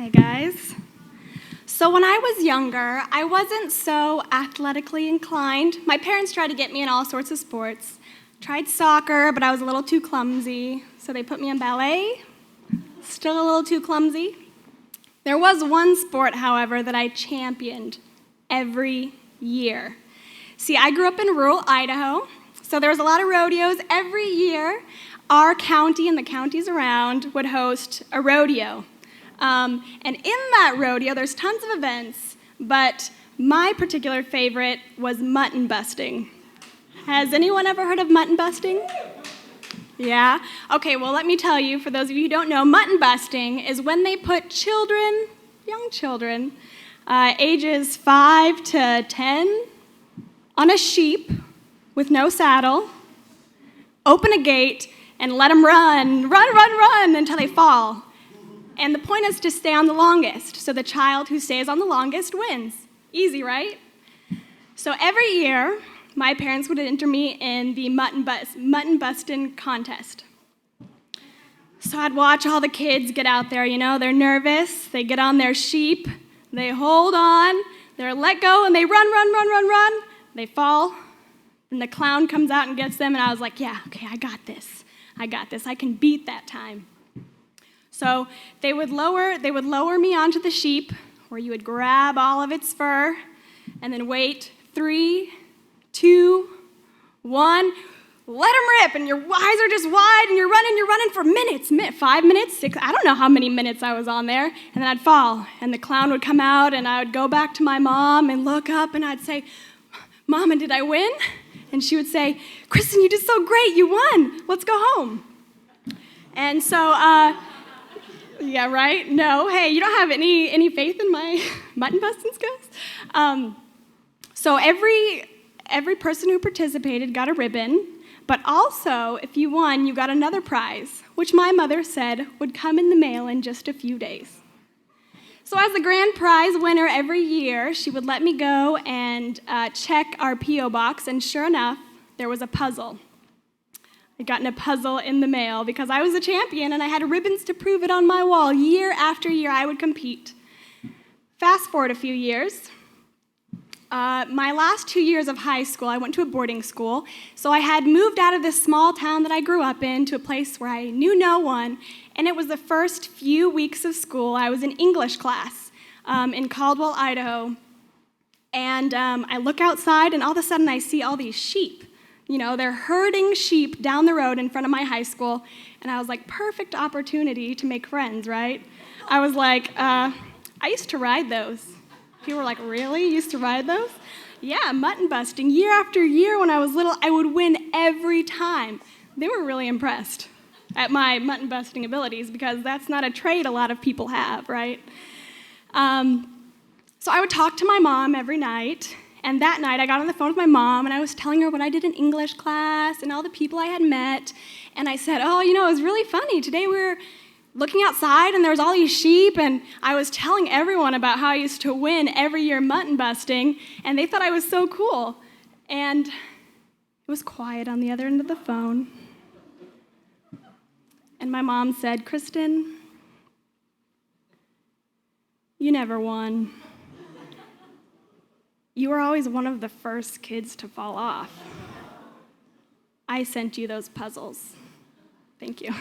Hi, guys. So when I was younger, I wasn't so athletically inclined. My parents tried to get me in all sorts of sports. Tried soccer, but I was a little too clumsy, so they put me in ballet. Still a little too clumsy. There was one sport, however, that I championed every year. See, I grew up in rural Idaho, so there was a lot of rodeos. Every year, our county and the counties around would host a rodeo. And in that rodeo, there's tons of events, but my particular favorite was mutton busting. Has anyone ever heard of mutton busting? Yeah? Okay, well, let me tell you, for those of you who don't know, mutton busting is when they put children, young children, ages 5 to 10, on a sheep with no saddle, open a gate, and let them run until they fall. And the point is to stay on the longest, so the child who stays on the longest wins. Easy, right? So every year, my parents would enter me in the mutton busting contest. So I'd watch all the kids get out there, they're nervous, they get on their sheep, they hold on, they're let go, and they run, they fall, and the clown comes out and gets them, and I was like, yeah, okay, I got this, I can beat that time. So they would lower me onto the sheep, where you would grab all of its fur, and then wait, 3, 2, 1, let them rip, and your eyes are just wide, and you're running for minutes, 5 minutes, 6, I don't know how many minutes I was on there, and then I'd fall, and the clown would come out, and I would go back to my mom and look up, and I'd say, Mama, did I win? And she would say, Kristen, you did so great, you won, let's go home. And so, yeah, right? No, hey, you don't have any faith in my mutton busting skills? So every person who participated got a ribbon, but also, if you won, you got another prize, which my mother said would come in the mail in just a few days. So as the grand prize winner every year, she would let me go and check our P.O. box, and sure enough, there was a puzzle. I'd gotten a puzzle in the mail because I was a champion and I had ribbons to prove it on my wall. Year after year, I would compete. Fast forward a few years. My last 2 years of high school, I went to a boarding school, so I had moved out of this small town that I grew up in to a place where I knew no one, and it was the first few weeks of school. I was in English class in Caldwell, Idaho, and I look outside, and all of a sudden I see all these sheep. They're herding sheep down the road in front of my high school, and I was like, perfect opportunity to make friends, right? I was like, I used to ride those. People were like, really? You used to ride those? Yeah, mutton busting. Year after year when I was little, I would win every time. They were really impressed at my mutton busting abilities because that's not a trait a lot of people have, right? So I would talk to my mom every night, and that night I got on the phone with my mom, and I was telling her what I did in English class and all the people I had met, and I said, it was really funny. Today we were looking outside, and there was all these sheep, and I was telling everyone about how I used to win every year mutton busting, and they thought I was so cool. And it was quiet on the other end of the phone. And my mom said, Kristen, you never won. You were always one of the first kids to fall off. I sent you those puzzles. Thank you.